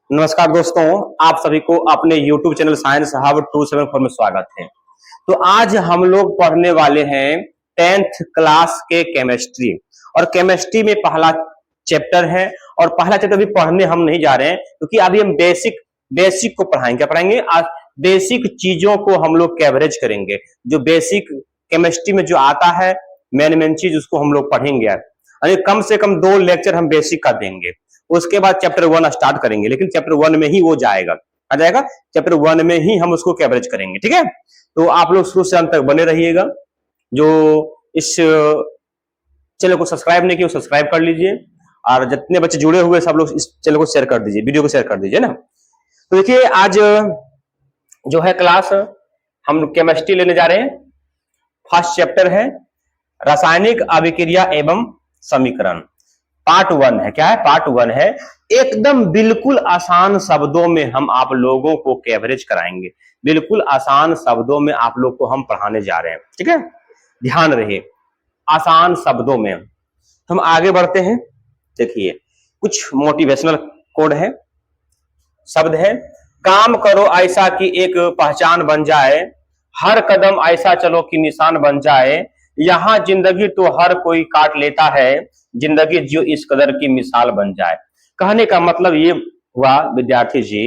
नमस्कार दोस्तों, आप सभी को अपने YouTube चैनल साइंस हब 274 में स्वागत है। तो आज हम लोग पढ़ने वाले हैं 10th क्लास के केमिस्ट्री। और केमिस्ट्री में पहला चैप्टर है। और पहला चैप्टर भी पढ़ने हम नहीं जा रहे हैं क्योंकि अभी हम बेसिक को पढ़ाएंगे। क्या पढ़ाएंगे? आज बेसिक चीजों को हम लोग कवरेज करेंगे। जो बेसिक केमिस्ट्री में जो आता है मेन चीज, उसको हम लोग पढ़ेंगे। यानी कम से कम 2 लेक्चर हम बेसिक का देंगे। उसके बाद चैप्टर 1 स्टार्ट करेंगे, लेकिन चैप्टर 1 में ही वो आ जाएगा। चैप्टर 1 में ही हम उसको कवरेज करेंगे। ठीक है, तो आप लोग शुरू से अंत तक बने रहिएगा। जो इस चैनल को सब्सक्राइब नहीं किया, सब्सक्राइब कर लीजिए। और जितने बच्चे जुड़े हुए सब लोग इस चैनल को शेयर कर दीजिए, वीडियो को शेयर कर दीजिए ना। तो देखिए, आज जो है क्लास हम केमिस्ट्री लेने जा रहे हैं। फर्स्ट चैप्टर है रासायनिक अभिक्रिया एवं समीकरण। पार्ट 1 है। क्या है? पार्ट 1 है। एकदम बिल्कुल आसान शब्दों में हम आप लोगों को कवरेज कराएंगे। बिल्कुल आसान शब्दों में आप लोग को हम पढ़ाने जा रहे हैं। ठीक है, ध्यान रहे, आसान शब्दों में। हम आगे बढ़ते हैं। देखिए, कुछ मोटिवेशनल कोड है, शब्द है। काम करो ऐसा कि एक पहचान बन जाए, हर कदम ऐसा चलो कि निशान बन जाए, यहां जिंदगी तो हर कोई काट लेता है, जिंदगी जो इस कदर की मिसाल बन जाए। कहने का मतलब ये हुआ विद्यार्थी जी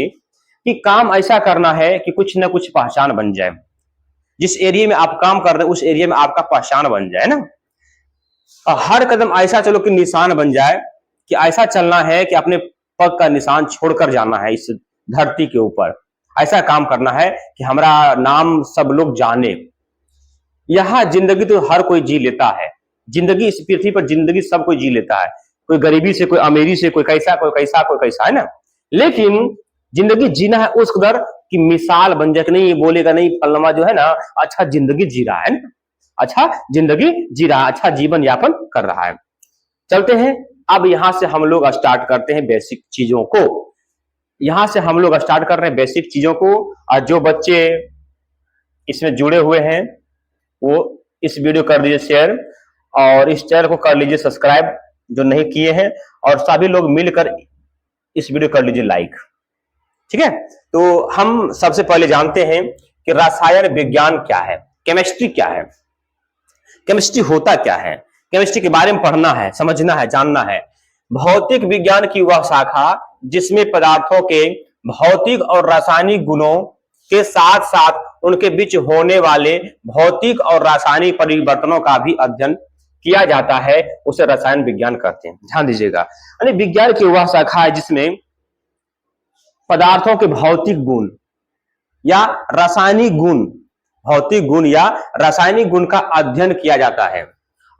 कि काम ऐसा करना है कि कुछ ना कुछ पहचान बन जाए। जिस एरिया में आप काम कर रहे हैं उस एरिया में आपका पहचान बन जाए ना। हर कदम ऐसा चलो कि निशान बन जाए, कि ऐसा चलना है कि अपने पग का निशान छोड़कर जाना है इस धरती के ऊपर। ऐसा काम करना है कि हमारा नाम सब लोग जाने। यहां जिंदगी तो हर कोई जी लेता है। जिंदगी इस पृथ्वी पर जिंदगी सब कोई जी लेता है। कोई गरीबी से, कोई अमीरी से, कोई कैसा कोई कैसा कोई कैसा, है ना। लेकिन जिंदगी जीना है उस कदर कि मिसाल बन जाए। नहीं बोलेगा नहीं फलनमा जो है ना, अच्छा जिंदगी जी रहा है ना, अच्छा जिंदगी जी रहा है, अच्छा जीवन यापन कर रहा है। चलते हैं, अब यहां से हम लोग स्टार्ट करते हैं बेसिक चीजों को। यहां से हम लोग स्टार्ट कर रहे हैं बेसिक चीजों को। और जो बच्चे इसमें जुड़े हुए हैं वो इस वीडियो कर दीजिए शेयर, और इस चैनल को कर लीजिए सब्सक्राइब जो नहीं किए हैं, और सभी लोग मिलकर इस वीडियो कर लीजिए लाइक। ठीक है, तो हम सबसे पहले जानते हैं कि रसायन विज्ञान क्या है, केमिस्ट्री क्या है, केमिस्ट्री होता क्या है। केमिस्ट्री के बारे में पढ़ना है, समझना है, जानना है। भौतिक विज्ञान की वह शाखा जिसमें पदार्थों के भौतिक और रासायनिक गुणों के साथ साथ उनके बीच होने वाले भौतिक और रासायनिक परिवर्तनों का भी अध्ययन किया जाता है, उसे रसायन विज्ञान कहते हैं। ध्यान दीजिएगा, यानी विज्ञान की वह शाखा है जिसमें पदार्थों के भौतिक गुण या रासायनिक गुण, भौतिक गुण या रासायनिक गुण का अध्ययन किया जाता है,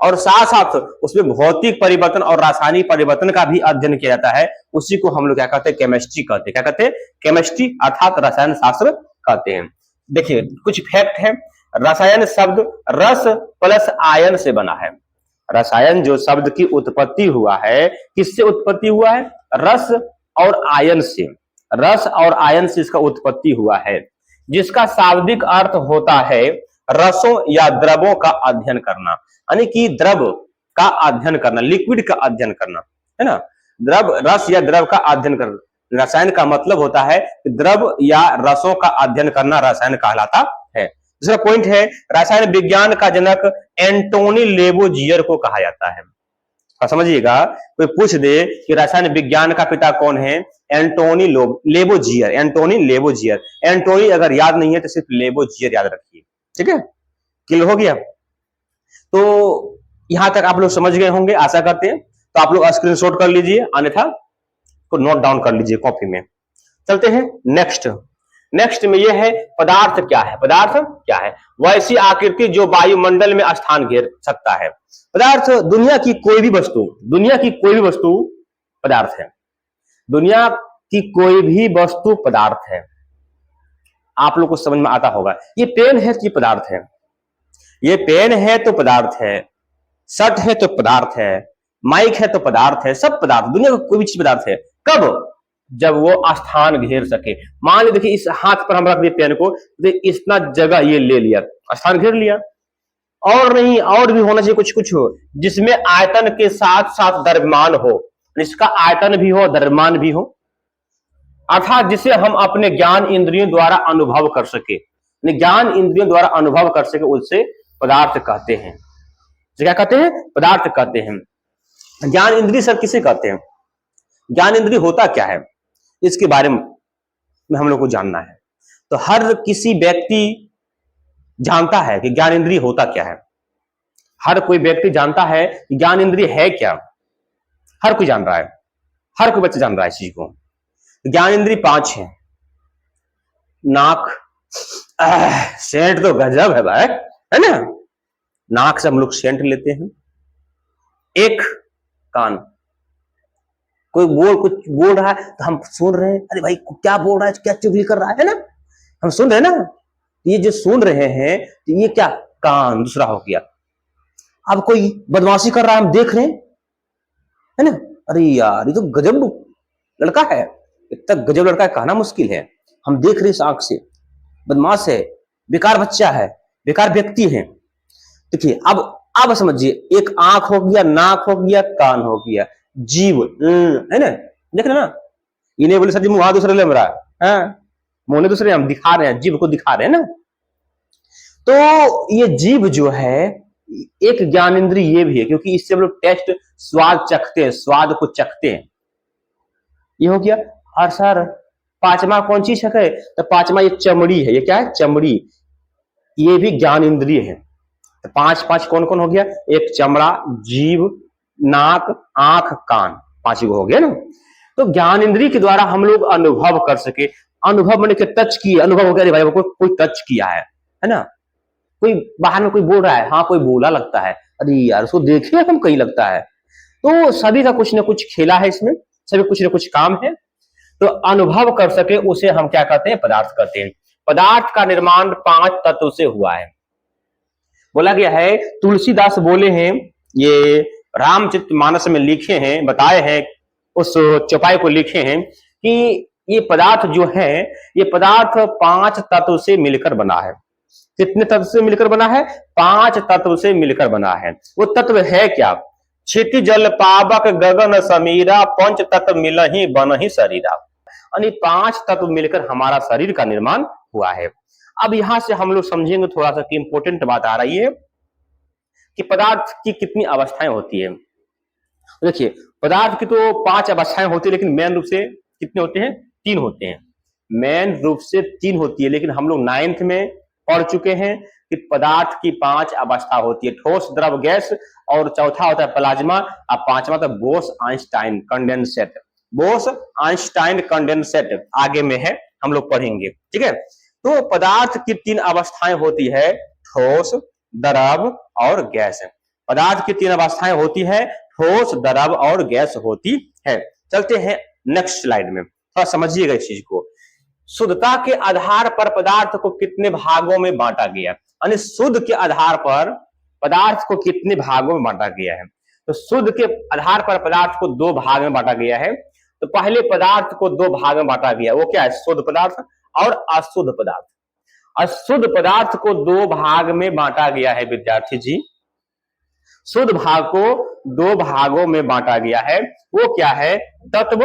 और साथ साथ उसमें भौतिक परिवर्तन और रासायनिक परिवर्तन का भी अध्ययन किया जाता है। उसी को हम लोग क्या कहते हैं? केमिस्ट्री कहते हैं। क्या कहते हैं? केमिस्ट्री अर्थात रसायन शास्त्र कहते हैं। देखिए, कुछ फैक्ट है। रसायन शब्द रस प्लस आयन से बना है। रसायन जो शब्द की उत्पत्ति हुआ है, किससे उत्पत्ति हुआ है? रस और आयन से। रस और आयन से इसका उत्पत्ति हुआ है, जिसका शाब्दिक अर्थ होता है रसों या द्रवों का अध्ययन करना। यानी कि द्रव का अध्ययन करना, लिक्विड का अध्ययन करना, है ना। द्रव, रस या द्रव का अध्ययन करना। रसायन का मतलब होता है द्रव या रसों का अध्ययन करना, रसायन कहलाता है। दूसरा पॉइंट है, रसायन विज्ञान का जनक एंटोनी लेवोजियर को कहा जाता है। समझिएगा, कोई पूछ दे कि रसायन विज्ञान का पिता कौन है? एंटोनी लेवोजियर। एंटोनी लेवोजियर। एंटोनी अगर याद नहीं है तो सिर्फ लेवोजियर याद रखिए। ठीक है, क्लियर हो गया? तो यहां तक आप लोग समझ गए होंगे, आशा करते हैं। तो आप लोग स्क्रीनशॉट कर लीजिए, अन्यथा को नोट डाउन कर लीजिए कॉपी में। चलते हैं नेक्स्ट में यह है पदार्थ क्या है। पदार्थ क्या है? वैसी आकृति जो वायुमंडल में स्थान घेर सकता है। पदार्थ दुनिया की कोई भी वस्तु, दुनिया की कोई भी वस्तु पदार्थ है। दुनिया की कोई भी वस्तु पदार्थ है। आप लोग को समझ में आता होगा। ये पेन है कि पदार्थ है, ये पेन है तो पदार्थ है, शर्ट है तो पदार्थ है, माइक है तो पदार्थ है, सब पदार्थ। दुनिया का कोई भी चीज पदार्थ है। कब? जब वो स्थान घेर सके। मान लीजिए, देखिए इस हाथ पर हम रख दिए पेन को, तो इतना जगह ये ले लिया, स्थान घेर लिया। और नहीं, और भी होना चाहिए कुछ कुछ हो, जिसमें आयतन के साथ साथ द्रव्यमान हो, इसका आयतन भी हो, द्रव्यमान भी हो। अर्थात जिसे हम अपने ज्ञान इंद्रियों द्वारा अनुभव कर सके, ज्ञान इंद्रियों द्वारा अनुभव कर सके, उससे पदार्थ कहते हैं। तो क्या कहते हैं? पदार्थ कहते हैं। ज्ञान इंद्रिय सर किसे कहते हैं? ज्ञान इंद्रिय होता क्या है, इसके बारे में हम लोग को जानना है। तो हर किसी व्यक्ति जानता है कि ज्ञान इंद्रिय होता क्या है। हर कोई व्यक्ति जानता है कि ज्ञान इंद्रिय है क्या। हर कोई जान रहा है, हर कोई बच्चा जान रहा है इस चीज को। ज्ञान इंद्रिय 5 है। नाक, सेंट तो गजब है भाई, है ना। नाक से हम लोग सेंट लेते हैं। एक कान, कोई कुछ बोल रहा है तो हम सुन रहे हैं, अरे भाई क्या बोल रहा है, क्या चुगली कर रहा है ना, हम सुन रहे हैं ना। ये जो सुन रहे हैं तो ये क्या, कान दूसरा हो गया। अब कोई बदमाशी कर रहा है, हम देख रहे हैं, है ना। अरे यार ये तो गजब लड़का है, इतना गजब लड़का है कहना मुश्किल है। हम देख रहे हैं इस आंख से, बदमाश है, बेकार बच्चा है, बेकार व्यक्ति है। देखिए अब समझिए, एक आंख हो गया, नाक हो गया, कान हो गया, जीव है ना। देख रहे ना, ये नहीं बोले सर जी मुंह दूसरे ले रहा है, मुंह दूसरे, हम दिखा रहे हैं, जीव को दिखा रहे हैं ना। तो ये जीव जो है एक ज्ञान इंद्रिय ये भी है, क्योंकि इससे हम लोग टेस्ट, स्वाद चखते हैं, स्वाद को चखते हैं। ये हो गया। और सर पांचवा कौन चीज है? तो पांचवा ये चमड़ी है। ये क्या है? चमड़ी। ये भी ज्ञान इंद्रिय है। तो 5 कौन कौन हो गया? एक चमड़ा, जीव, नाक, आंख, कान, 5 हो गया ना। तो ज्ञान इंद्रिय के द्वारा हम लोग अनुभव कर सके। अनुभव मैंने टच किया, अनुभव हो गया, भाई कोई टच किया है ना। कोई बाहर में कोई बोल रहा है, हाँ कोई बोला लगता है, अरे यार उसको देखे हम कहीं लगता है। तो सभी का कुछ ना कुछ खेला है इसमें, सभी कुछ ना कुछ काम है। तो अनुभव कर सके उसे हम क्या कहते हैं? पदार्थ कहते हैं। पदार्थ का निर्माण 5 तत्व से हुआ है। बोला गया है, तुलसीदास बोले हैं, ये रामचरितमानस में लिखे हैं, बताए हैं, उस चौपाई को लिखे हैं कि ये पदार्थ जो है, ये पदार्थ 5 तत्व से मिलकर बना है। कितने तत्व से मिलकर बना है? 5 तत्व से मिलकर बना है। वो तत्व है क्या? क्षिति जल पावक गगन समीरा, पंच तत्व मिल ही बन ही शरीरा। यानी 5 तत्व मिलकर हमारा शरीर का निर्माण हुआ है। अब यहां से हम लोग समझेंगे थोड़ा सा कि इंपॉर्टेंट बात आ रही है कि पदार्थ की कितनी अवस्थाएं होती है। देखिए पदार्थ की तो 5 अवस्थाएं होती है, लेकिन मेन रूप से कितने होते हैं? 3 होते हैं। मेन रूप से 3 होती है, लेकिन हम लोग 9th में पढ़ चुके हैं कि पदार्थ की 5 अवस्था होती है, ठोस, द्रव, गैस, और चौथा होता है प्लाज्मा, और 5वां तो Bose Einstein condensate. Bose Einstein condensate आगे में है, हम लोग पढ़ेंगे, ठीक है। तो पदार्थ की 3 अवस्थाएं होती है, ठोस, द्रव और गैस। पदार्थ की 3 अवस्थाएं होती है, ठोस, द्रव और गैस होती है। चलते हैं नेक्स्ट स्लाइड में, थोड़ा समझिएगा इस चीज को। शुद्धता के आधार पर पदार्थ को कितने भागों में बांटा गया, यानी शुद्ध के आधार पर पदार्थ को कितने भागों में बांटा गया है। तो शुद्ध के आधार पर पदार्थ को 2 भाग में बांटा गया है। तो पहले पदार्थ को 2 भाग में बांटा गया, वो क्या है? शुद्ध पदार्थ और अशुद्ध पदार्थ। अशुद्ध पदार्थ को 2 भाग में बांटा गया है विद्यार्थी जी। शुद्ध भाग को 2 भागों में बांटा गया है, वो क्या है? तत्व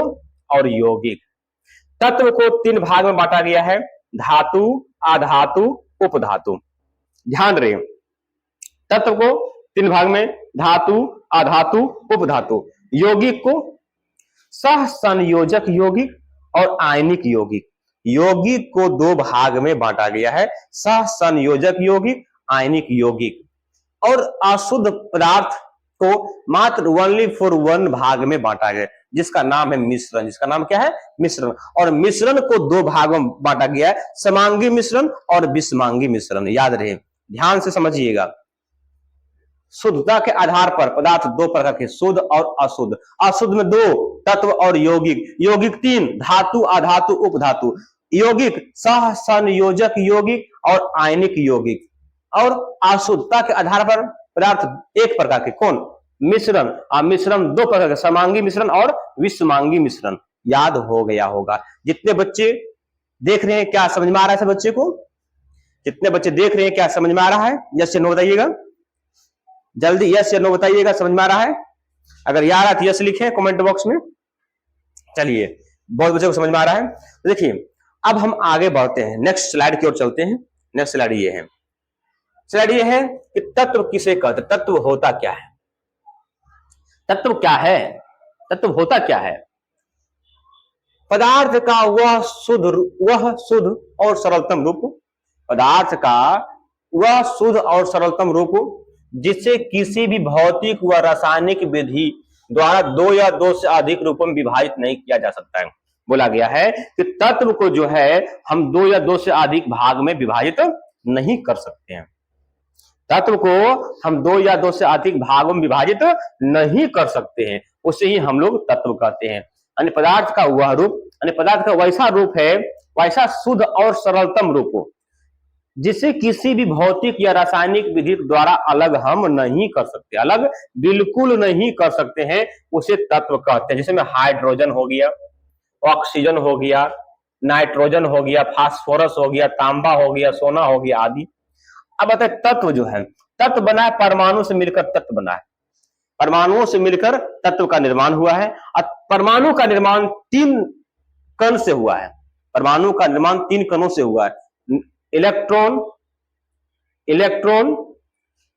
और यौगिक। तत्व को 3 भाग में बांटा गया है, धातु, अधातु, उपधातु। ध्यान रहे, तत्व को 3 भाग में, धातु, अधातु, उपधातु। यौगिक को सह संयोजक यौगिक और आयनिक यौगिक। यौगिक को 2 भाग में बांटा गया है, सह संयोजक यौगिक, आयनिक यौगिक। और अशुद्ध पदार्थ को मात्र ओनली फॉर 1 भाग में बांटा गया, जिसका नाम है मिश्रण। जिसका नाम क्या है? मिश्रण। और मिश्रण को 2 भागों में बांटा गया है, समांगी मिश्रण और विषमांगी मिश्रण। याद रहे, ध्यान से समझिएगा। शुद्धता के आधार पर पदार्थ 2 प्रकार के, शुद्ध और अशुद्ध। अशुद्ध में 2, तत्व और यौगिक। यौगिक 3, धातु, अधातु, उपधातु। यौगिक सह संयोजक यौगिक और आयनिक यौगिक। और अशुद्धता के आधार पर पदार्थ 1 प्रकार के, कौन? मिश्रण। मिश्रण 2 प्रकार के, समांगी मिश्रण और विषमांगी मिश्रण। याद हो गया होगा। जितने बच्चे देख रहे हैं, क्या समझ में आ रहा है बच्चे को? जितने बच्चे देख रहे हैं, क्या समझ में आ रहा है? यस या नो बताइएगा, जल्दी यस या नो बताइएगा, समझ में आ रहा है? अगर यार है तो यस लिखें कमेंट बॉक्स में। चलिए बहुत बच्चों को समझ में आ रहा है? तो देखिए अब हम आगे बढ़ते हैं, नेक्स्ट स्लाइड की ओर चलते हैं। नेक्स्ट स्लाइड ये है, स्लाइड ये है कि तत्व किसे कहते हैं, तत्व होता क्या है, तत्व क्या है, तत्व होता क्या है? पदार्थ का वह शुद्ध और सरलतम रूप, पदार्थ का वह शुद्ध और सरलतम रूप जिसे किसी भी भौतिक व रासायनिक विधि द्वारा दो या दो से अधिक रूपों में विभाजित नहीं किया जा सकता है। बोला गया है कि तत्व को जो है हम दो या दो से अधिक भाग में विभाजित नहीं कर सकते हैं, तत्व को हम दो या दो से अधिक भागों में विभाजित नहीं कर सकते हैं, उसे ही हम लोग तत्व कहते हैं। अन्य पदार्थ का वह रूप, अन्य पदार्थ का वैसा रूप है, वैसा शुद्ध और सरलतम रूप जिसे किसी भी भौतिक या रासायनिक विधि द्वारा अलग हम नहीं कर सकते, अलग बिल्कुल नहीं कर सकते हैं, उसे तत्व कहते हैं। जैसे में हाइड्रोजन हो गया, ऑक्सीजन हो गया, नाइट्रोजन हो गया, फास्फोरस हो गया, तांबा हो गया, सोना हो गया आदि। अब बताए तत्व जो है, तत्व बना है परमाणु से मिलकर तत्व बना है, परमाणुओं से मिलकर तत्व का निर्माण हुआ है। और परमाणु का निर्माण 3 कण से हुआ है, परमाणु का निर्माण 3 कणों से हुआ है, इलेक्ट्रॉन,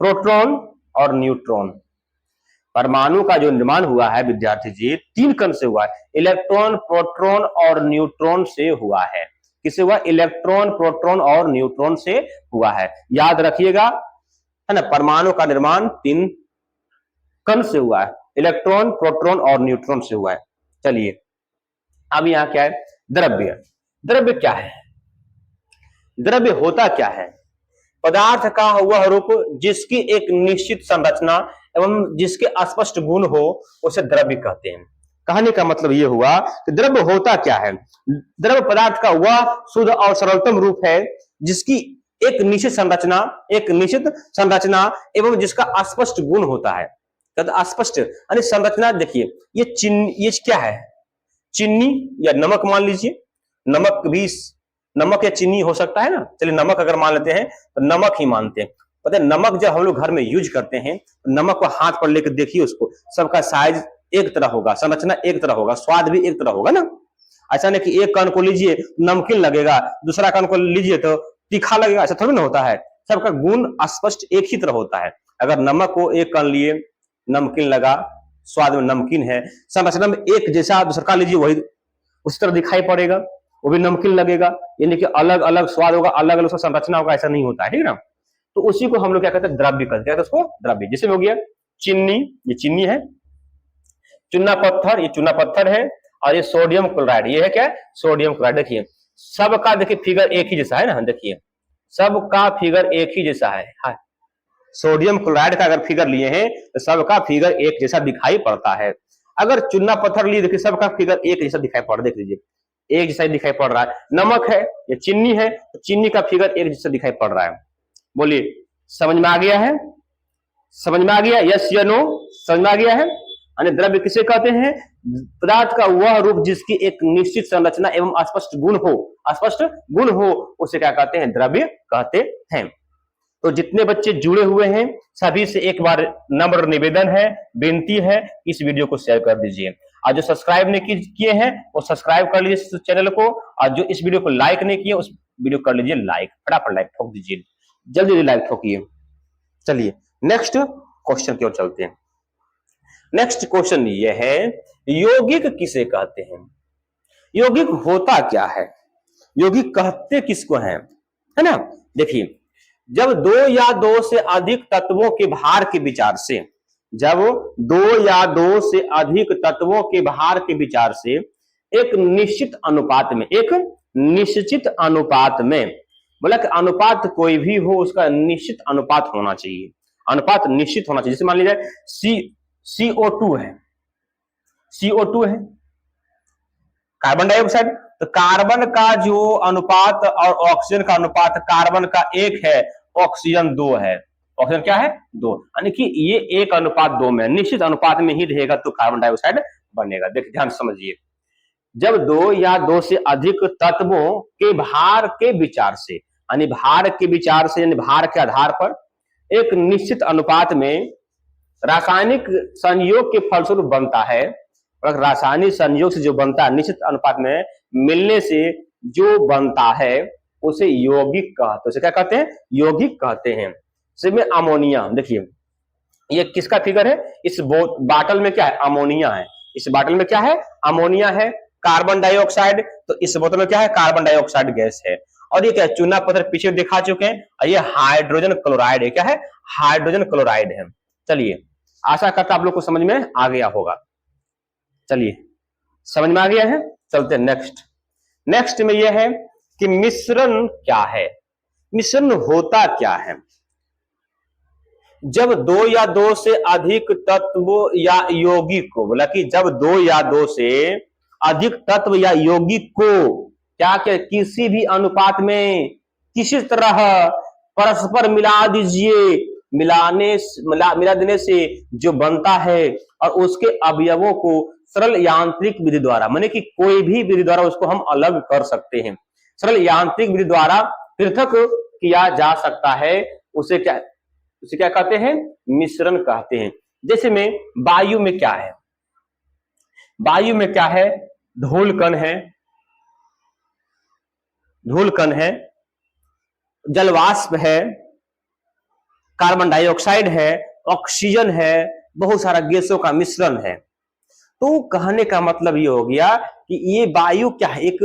प्रोटॉन और न्यूट्रॉन। परमाणु का जो निर्माण हुआ है विद्यार्थी जी 3 कण से हुआ है, इलेक्ट्रॉन, प्रोटॉन और न्यूट्रॉन से हुआ है। किससे हुआ? इलेक्ट्रॉन, प्रोटॉन और न्यूट्रॉन से हुआ है, याद रखिएगा, है ना। परमाणु का निर्माण 3 कण से हुआ है, इलेक्ट्रॉन, प्रोटॉन और न्यूट्रॉन से हुआ है। चलिए अब यहां क्या है, द्रव्य। द्रव्य क्या है, द्रव्य होता क्या है? पदार्थ का वह रूप जिसकी एक निश्चित संरचना एवं जिसके अस्पष्ट गुण हो उसे द्रव्य कहते हैं। कहने का मतलब यह हुआ कि द्रव्य होता क्या है? द्रव्य पदार्थ का वह शुद्ध और सरलतम रूप है जिसकी एक निश्चित संरचना एवं जिसका अस्पष्ट गुण होता है। अस्पष्ट यानी संरचना, देखिए ये क्या है, चीनी या नमक मान लीजिए, नमक भी नमक या चीनी हो सकता है ना, चलिए नमक अगर मान लेते हैं तो नमक ही मानते हैं। पता है नमक जब हम लोग घर में यूज करते हैं तो नमक को हाथ पर लेकर देखिए, उसको सबका साइज एक तरह होगा, संरचना एक तरह होगा, स्वाद भी एक तरह होगा ना। ऐसा नहीं कि एक कण को लीजिए नमकीन लगेगा, दूसरा कण को लीजिए तो तीखा लगेगा, ऐसा थोड़ी ना होता है। सबका गुण स्पष्ट एक ही तरह होता है। अगर नमक को एक कण लिए नमकीन लगा, स्वाद में नमकीन है, संरचना में एक जैसा दूसरा लीजिए वही उसी तरह दिखाई पड़ेगा, वो भी नमकीन लगेगा, यानी कि अलग अलग स्वाद होगा, अलग अलग संरचना होगा, ऐसा नहीं होता है, ठीक है ना। तो उसी को हम लोग क्या कहते हैं, द्रव्य कहते हैं। उसको द्रव्य, जैसे हो गया चीनी, ये चीनी है, चूना पत्थर, ये चूना पत्थर है, और ये सोडियम क्लोराइड, ये है क्या, सोडियम क्लोराइड। देखिए सबका देखिए फिगर एक ही जैसा है ना, देखिए सबका फिगर एक ही जैसा है। सोडियम क्लोराइड का अगर फिगर लिए हैं तो सबका फिगर एक जैसा दिखाई पड़ता है। अगर चूना पत्थर लिए देखिए सबका फिगर एक जैसा दिखाई पड़, देख लीजिए एक जैसा दिखाई पड़ रहा है। नमक है, ये चीनी है, तो चीनी का फिगर एक जैसा दिखाई पड़ रहा है। बोलिए समझ में आ गया है, समझ में आ गया, यस या नो, समझ में आ गया है। अन्य द्रव्य किसे कहते हैं? पदार्थ का वह रूप जिसकी एक निश्चित संरचना एवं अस्पष्ट गुण हो उसे क्या कहते हैं, द्रव्य कहते हैं। तो जितने बच्चे जुड़े हुए हैं सभी से एक बार नम्र निवेदन है, विनती है, इस वीडियो को शेयर कर दीजिए। और जो सब्सक्राइब नहीं किए हैं वो सब्सक्राइब कर लीजिए इस चैनल को, और जो इस वीडियो को लाइक नहीं किए उस वीडियो कर लीजिए लाइक, फटाफट लाइक ठोक दीजिए, जल्दी लाइक ठोकिए। चलिए नेक्स्ट क्वेश्चन की ओर चलते हैं। नेक्स्ट क्वेश्चन ये है, यौगिक किसे कहते हैं? यौगिक होता क्या है, यौगिक कहते किसको हैं, है ना। देखिए जब दो या दो से अधिक तत्वों के भार के विचार से, जब दो या दो से अधिक तत्वों के भार के विचार से एक निश्चित अनुपात में, एक निश्चित अनुपात में, बोला कि अनुपात कोई भी हो उसका निश्चित अनुपात होना चाहिए, अनुपात निश्चित होना चाहिए। जैसे मान लीजिए CO2 है, CO2 है, कार्बन डाइऑक्साइड, तो कार्बन का जो अनुपात और ऑक्सीजन का अनुपात, कार्बन का 1 है, ऑक्सीजन 2 है, ऑक्सीजन क्या है 2, यानी कि ये 1:2 में, निश्चित अनुपात में ही रहेगा तो कार्बन डाइऑक्साइड बनेगा। देखिए ध्यान समझिए, जब 2 या 2 से अधिक तत्वों के भार के विचार से, यानी भार के विचार से, यानी भार के आधार पर एक निश्चित अनुपात में रासायनिक संयोग के फलस्वरूप बनता है, और रासायनिक संयोग से जो बनता है निश्चित अनुपात में मिलने से जो बनता है उसे यौगिक कहते हैं। उसे क्या कहते हैं? यौगिक कहते हैं। इसमें अमोनिया, देखिए ये किसका फिगर है? इस बाटल में क्या है? अमोनिया है। इस बाटल में क्या है? अमोनिया है। कार्बन डाइऑक्साइड, तो इस बोतल में क्या है? कार्बन डाइऑक्साइड गैस है। और ये क्या है? चूना पत्थर पीछे दिखा चुके हैं, और ये हाइड्रोजन क्लोराइड है। क्या है? हाइड्रोजन क्लोराइड है। चलिए, आशा करता आप लोग को समझ में आ गया होगा। चलिए, समझ में आ गया है? चलते हैं नेक्स्ट। नेक्स्ट में यह है कि मिश्रण क्या है? मिश्रण होता क्या है? जब दो या दो से अधिक तत्व या यौगिक को, बोला कि जब दो या दो से अधिक तत्व या यौगिक को क्या क्या किसी भी अनुपात में किसी तरह परस्पर मिला दीजिए, मिला देने से जो बनता है और उसके अवयवों को सरल यांत्रिक विधि द्वारा, माने कि कोई भी विधि द्वारा उसको हम अलग कर सकते हैं, सरल यांत्रिक विधि द्वारा पृथक किया जा सकता है, उसे क्या कहते हैं? मिश्रण कहते हैं। जैसे में वायु में क्या है? वायु में क्या है? धूलकण है, धूलकण है, जलवाष्प है, कार्बन डाइऑक्साइड है, ऑक्सीजन है, बहुत सारा गैसों का मिश्रण है। तो कहने का मतलब ये हो गया कि ये वायु क्या है? एक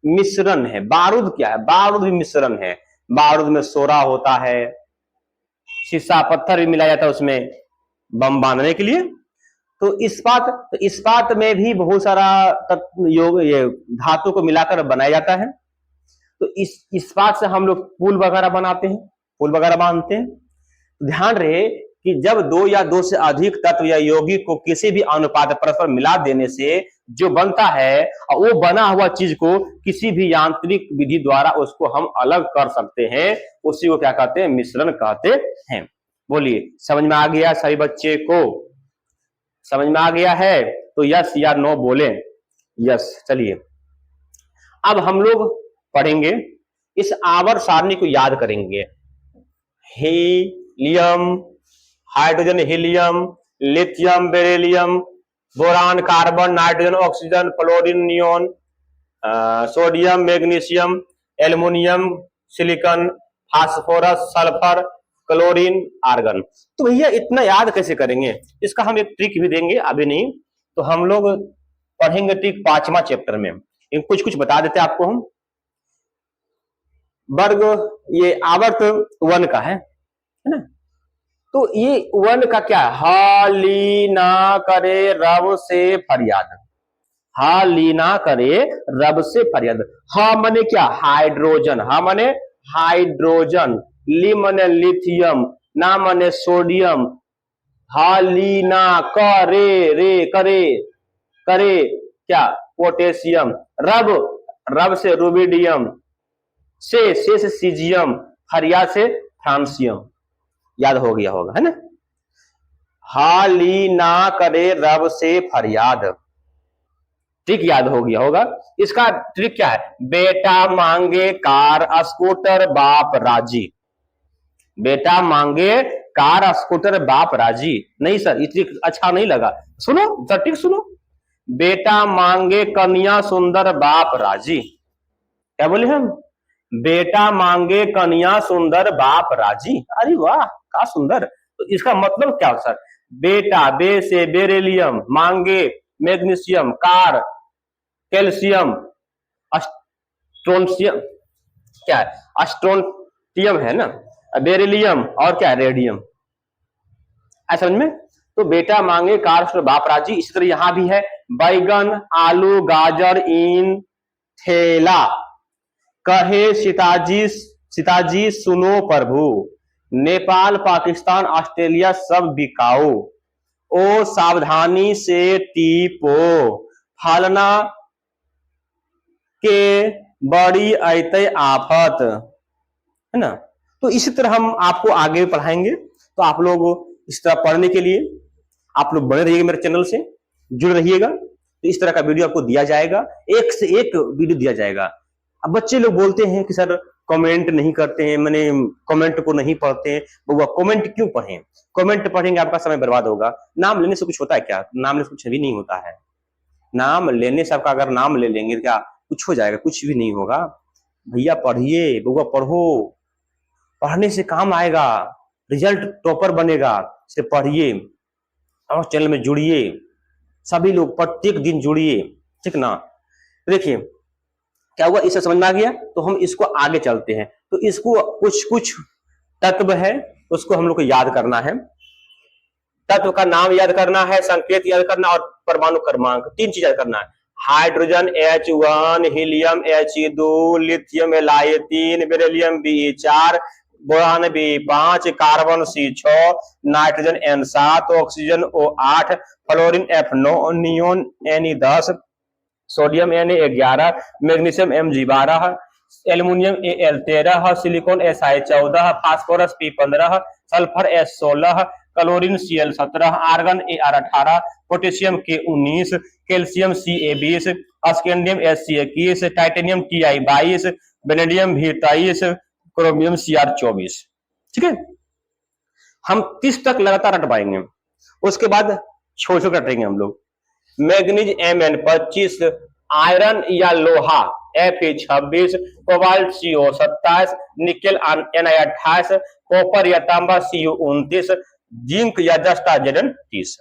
मिश्रण है। बारूद क्या है? बारूद भी मिश्रण है। बारूद में सोरा होता है, शीशा पत्थर भी मिलाया जाता है उसमें बम बांधने के लिए। तो इस्पात में भी बहुत सारा ये धातु को मिलाकर बनाया जाता है। तो इस इस्पात से हम लोग पुल वगैरह बनाते हैं, पुल वगैरह बांधते हैं। ध्यान रहे कि जब दो या दो से अधिक तत्व या यौगिक को किसी भी अनुपात परस्पर मिला देने से जो बनता है, और वो बना हुआ चीज को किसी भी यांत्रिक विधि द्वारा उसको हम अलग कर सकते हैं, उसी को क्या कहते हैं? मिश्रण कहते हैं। बोलिए, समझ में आ गया सभी बच्चे को? समझ में आ गया है तो यस या नो बोले। यस। चलिए, अब हम लोग पढ़ेंगे, इस आवर्त सारणी को याद करेंगे। Helium, hydrogen helium, lithium beryllium, boron carbon, nitrogen oxygen, fluorine neon, sodium magnesium, aluminium silicon, phosphorus sulphur, chlorine argon. तो भैया इतना याद कैसे करेंगे? इसका हम एक ट्रिक भी देंगे, अभी नहीं तो हम लोग पढ़ेंगे ट्रिक 5वां चैप्टर में। कुछ कुछ बता देते आपको हम। वर्ग ये आवर्त वन का है ना? तो ये वन का क्या है? हाली ना करे रब से फरियाद, हाली ना करे रब से फरियाद। हा मने क्या? हाइड्रोजन, हा मने हाइड्रोजन, ली मने लिथियम, ना मने सोडियम, हाली ना करे रे करे करे क्या? पोटेशियम, रब से रुबिडियम, से सीजियम, फरिया से फ्रांसियम। याद हो गया होगा, है ना? हाली ना करे रब से फरियाद, ट्रिक याद हो गया होगा। इसका ट्रिक क्या है? बेटा मांगे कार स्कूटर बाप राजी, बेटा मांगे कार स्कूटर बाप राजी। नहीं सर, ये ट्रिक अच्छा नहीं लगा। सुनो सर, ट्रिक सुनो। बेटा मांगे कन्या सुंदर बाप राजी। क्या बोले हम? बेटा मांगे कन्या सुंदर बाप राजी। अरे वाह, क्या सुंदर। तो इसका मतलब क्या सर? बेटा, बे से बेरिलियम, मांगे मैग्नीशियम, कार कैल्शियम, अस्ट्रोनशियम, क्या है? अस्ट्रोनटियम है ना, बेरिलियम, और क्या है? रेडियम। समझ में? तो बेटा मांगे कार बाप राजी। इसी तरह यहां भी है, बैगन आलू गाजर इन थैला, कहे सीताजी सुनो प्रभु, नेपाल पाकिस्तान ऑस्ट्रेलिया सब बिकाऊ, ओ सावधानी से टीपो, फालना के बड़ी ऐते आफत, है ना? तो इसी तरह हम आपको आगे पढ़ाएंगे। तो आप लोग इस तरह पढ़ने के लिए आप लोग बने रहिएगा, मेरे चैनल से जुड़ रहिएगा। तो इस तरह का वीडियो आपको दिया जाएगा, एक से एक वीडियो दिया जाएगा। अब बच्चे लोग बोलते हैं कि सर कमेंट नहीं करते हैं, मैंने कमेंट को नहीं पढ़ते हैं। वो कमेंट क्यों पढ़ें? कमेंट पढ़ेंगे आपका समय बर्बाद होगा। नाम लेने से कुछ होता है क्या? नाम लेने से कुछ भी नहीं होता है। नाम लेने से आपका अगर नाम ले लेंगे क्या कुछ हो जाएगा? कुछ भी नहीं होगा। भैया पढ़िए, बउआ पढ़ो, पढ़ने से काम आएगा, रिजल्ट टॉपर बनेगा। इसे पढ़िए और चैनल में जुड़िए, सभी लोग प्रत्येक दिन जुड़िए, ठीक ना। देखिए क्या हुआ, इसे समझ में आ गया, तो हम इसको आगे चलते हैं। तो इसको कुछ कुछ तत्व है उसको हम लोग को याद करना है। तत्व का नाम याद करना है, संकेत याद करना और परमाणु क्रमांक, 3 चीज याद करना है। Hydrogen H1, helium He2, lithium Li3, beryllium Be4, boron Be5, carbon C6, nitrogen N7, oxygen O8, fluorine F9, neon Ne10, sodium Na11, magnesium Mg12, aluminium Al13, silicon Si14, phosphorus P15, sulphur S16, chlorine Cl17, argon Ar18, potassium K19, calcium Ca20, scandium Sc21, titanium Ti22, vanadium V23, chromium Cr24। ठीक है, हम 30 तक लगातार रट पाएंगे, उसके बाद छोड़ छोड़ रटेंगे हम लोग। मैग्नीज Mn25, आयरन या लोहा Fe26, cobalt Co27, nickel Na28, copper या तांबा Cu29, जिंक या जस्ता Zn30,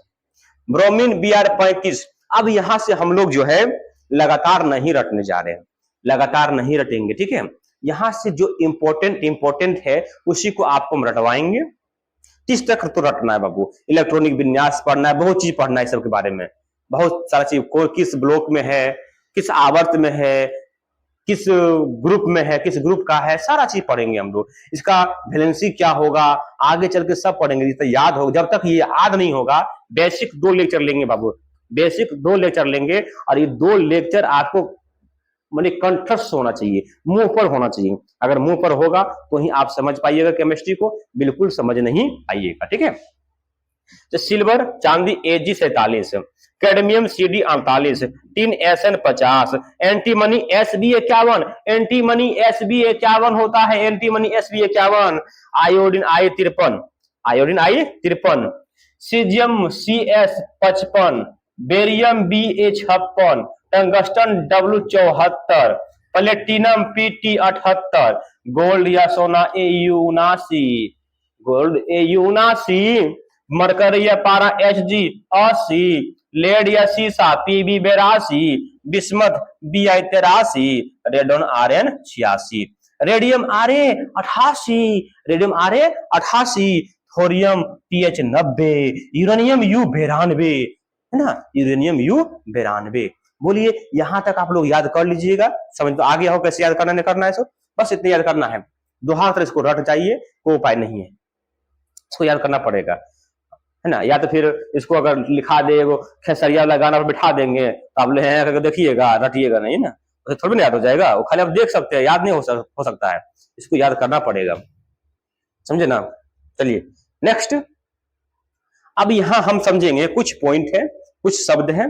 ब्रोमीन Br35। अब यहां से हम लोग जो है लगातार नहीं रटने जा रहे हैं, लगातार नहीं रटेंगे, ठीक है। यहां से जो इंपॉर्टेंट है उसी को आपको हम रटवाएंगे। 30 तक तो रटना है बाबू। इलेक्ट्रॉनिक विन्यास पढ़ना है, बहुत चीज पढ़ना है इस सब के बारे में, बहुत सारा चीज, कोई किस ब्लॉक में है, किस आवर्त में है, किस ग्रुप में है, किस ग्रुप का है, सारा चीज पढ़ेंगे हम लोग। इसका वैलेंसी क्या होगा आगे चल के सब पढ़ेंगे, जितना याद हो। जब तक ये याद नहीं होगा, बेसिक 2 लेक्चर लेंगे बाबू, बेसिक 2 लेक्चर लेंगे, और ये 2 लेक्चर आपको माने कंठस्थ होना चाहिए, मुंह पर होना चाहिए। अगर मुंह पर होगा तो ही आप समझ पाइएगा केमिस्ट्री को, बिल्कुल समझ नहीं पाइएगा, ठीक है। तो सिल्वर चांदी Ag47, cadmium Cd48, tin Sn50, antimony Sb51, antimony Sb51 होता है, antimony Sb51, iodine I53, iodine I53, caesium CS55, barium Ba56, tungsten W74, platinum Pt78, gold या सोना Au79, गोल्ड Au79, मरकरी या पारा Hg80, लेड या सीसा Pb82, bismuth Bi83, radon Rn86, radium Ra88, radium Ra88, thorium TH90, uranium U92, है ना, uranium U92। बोलिए यहां तक आप लोग याद कर लीजिएगा, समझ तो आ गया हो कैसे याद करना है। सब बस इतना याद करना है, दोहा तरह इसको रट जाइए, कोई उपाय नहीं है, इसको याद करना पड़ेगा, है ना। या तो फिर इसको अगर लिखा दे, वो खेसरिया वाला गाना पर बिठा देंगे तो आप ले देखिएगा, रटिएगा नहीं ना, तो थोड़ी ना याद हो जाएगा। वो खाली आप देख सकते हैं, याद नहीं हो सकता है, इसको याद करना पड़ेगा, समझे ना। चलिए नेक्स्ट, अब यहां हम समझेंगे कुछ पॉइंट है, कुछ शब्द हैं।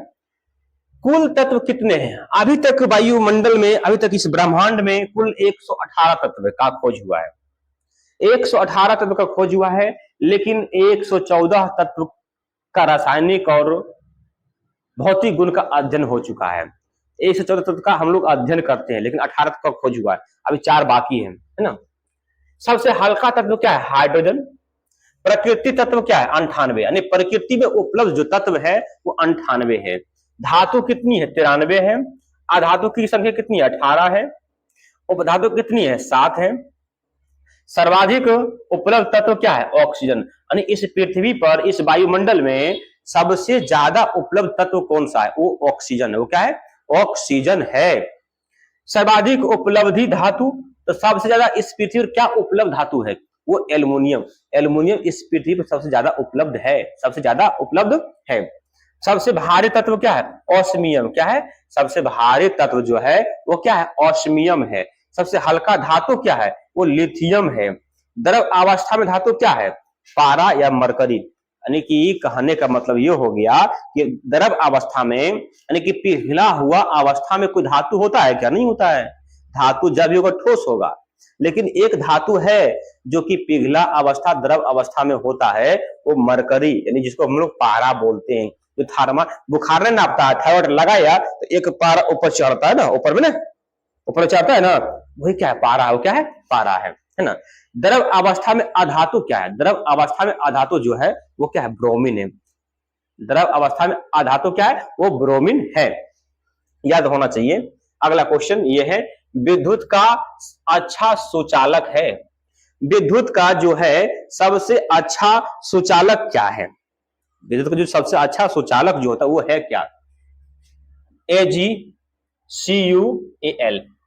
कुल तत्व कितने हैं? अभी तक वायुमंडल में, अभी तक इस ब्रह्मांड में कुल 118 तत्व का खोज हुआ है, 118 तत्व का खोज हुआ है, लेकिन 114 तत्व का रासायनिक और भौतिक गुण का अध्ययन हो चुका है। 114 तत्व का हम लोग अध्ययन करते हैं, लेकिन 18 तत्व का खोज हुआ है, अभी 4 बाकी है ना। सबसे हल्का तत्व क्या है? हाइड्रोजन। प्रकृति तत्व क्या है? 98, यानी प्रकृति में उपलब्ध जो तत्व है वो 98 है। धातु कितनी है? 93 है। अधातु की संख्या कितनी है? 18 है। उपधातु कितनी है? 7 है। सर्वाधिक उपलब्ध तत्व क्या है? ऑक्सीजन। यानी इस पृथ्वी पर, इस वायुमंडल में सबसे ज्यादा उपलब्ध तत्व कौन सा है? वो ऑक्सीजन है। वो क्या है? ऑक्सीजन है। सर्वाधिक उपलब्धि धातु, तो सबसे ज्यादा इस पृथ्वी पर क्या उपलब्ध धातु है? वो एल्युमिनियम। एल्युमिनियम इस पृथ्वी पर सबसे ज्यादा उपलब्ध है, सबसे ज्यादा उपलब्ध है। सबसे भारी तत्व क्या है? ऑस्मियम। क्या है? सबसे भारी तत्व जो है वो क्या है? ऑस्मियम है। सबसे हल्का धातु क्या है? वो लिथियम है। द्रव अवस्था में धातु क्या है? पारा या मरकरी। यानी कि कहने का मतलब ये हो गया कि द्रव अवस्था में, यानी कि पिघला हुआ अवस्था में कोई धातु होता है क्या? नहीं होता है। धातु जब होगा ठोस होगा, लेकिन एक धातु है जो कि पिघला अवस्था, द्रव अवस्था में होता है, वो मरकरी, यानी जिसको हम लोग पारा बोलते हैं। जो बुखार ने नापता है, थायराइड लगाया तो एक पारा ऊपर चढ़ता है ना, ऊपर में ना, ऊपर चढ़ता है ना, वही क्या है, पारा है, वो क्या है, पारा है ना। द्रव अवस्था में अधातु क्या है, द्रव अवस्था में अधातु जो है वो क्या है, ब्रोमीन है। द्रव अवस्था में अधातु क्या है, वो ब्रोमीन है, याद होना चाहिए। अगला क्वेश्चन ये है, विद्युत का अच्छा सुचालक है, विद्युत का जो है सबसे अच्छा सुचालक क्या है, विद्युत का जो सबसे अच्छा सुचालक जो होता है वो है क्या, AgCuAl,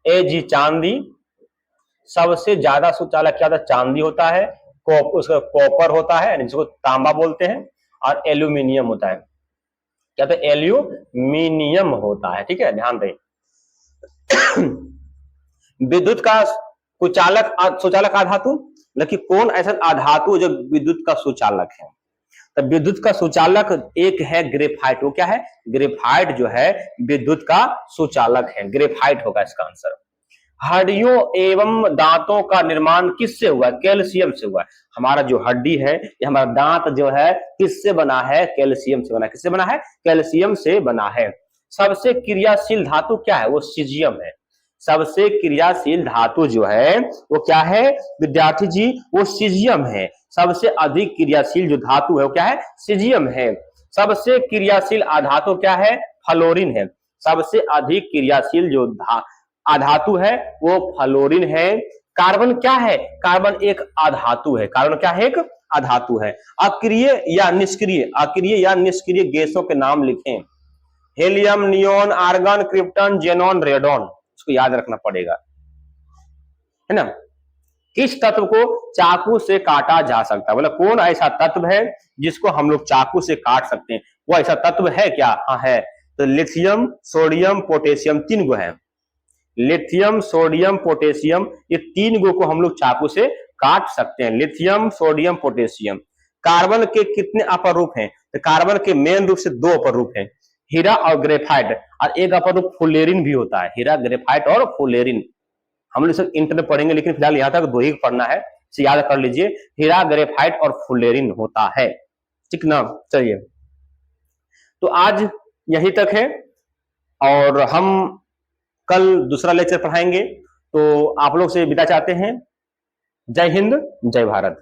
Ag चांदी, सबसे ज्यादा सुचालक क्या होता है, चांदी होता है, उसका कॉपर होता है जिसको तांबा बोलते हैं, और एल्यूमिनियम होता है, क्या तो एल्यूमिनियम होता है, ठीक है, ध्यान दें। विद्युत का सुचालक आधातु, लेकिन कौन ऐसा आधातु जो विद्युत का सुचालक है, तो विद्युत का सुचालक एक है ग्रेफाइट, वो क्या है, ग्रेफाइट जो है विद्युत का सुचालक है, ग्रेफाइट होगा इसका आंसर। हड्डियों एवं दांतों का निर्माण किससे हुआ, कैल्शियम से हुआ है। हमारा जो हड्डी है, ये हमारा दांत जो है किससे बना है, कैल्शियम से बना है, किससे बना है, कैल्शियम से बना है। सबसे क्रियाशील धातु क्या है, वो सीजियम है, सबसे क्रियाशील धातु जो है वो क्या है विद्यार्थी जी, वो सीजियम है। सबसे अधिक क्रियाशील जो धातु है वो क्या है, सीजियम है। सबसे क्रियाशील अधातु क्या है, फ्लोरीन है, सबसे अधिक क्रियाशील जो अधातु है वो फ्लोरीन है। कार्बन क्या है, कार्बन एक अधातु है, कार्बन क्या है, एक अधातु है। अक्रिय या निष्क्रिय, अक्रिय या निष्क्रिय गैसों के नाम लिखें, helium, neon, argon, krypton, xenon, radon, इसको याद रखना पड़ेगा, है ना। किस तत्व को चाकू से काटा जा सकता है, बोला कौन ऐसा तत्व है जिसको हम लोग चाकू से काट सकते हैं, वो ऐसा तत्व है क्या, हाँ है, तो लिथियम, सोडियम, पोटेशियम, तीन गो है, लिथियम, सोडियम, पोटेशियम, ये तीन गो को हम लोग चाकू से काट सकते हैं, लिथियम, सोडियम, पोटेशियम। कार्बन के कितने अपर रूप हैं, तो कार्बन के मेन रूप से दो अपर रूप हैं, हीरा और ग्रेफाइट, और एक अपर रूप फुलेरिन भी होता है, हीरा, ग्रेफाइट और फुलेरिन। हम लोग सब इंटर में पढ़ेंगे, लेकिन फिलहाल यहां तक दो ही पढ़ना है, इसे याद कर लीजिए, हीरा, ग्रेफाइट और फुलेरिन होता है, ठीक ना। चलिए, तो आज यही तक है, और हम कल दूसरा लेक्चर पढ़ाएंगे, तो आप लोग से विदा चाहते हैं। जय हिंद, जय भारत।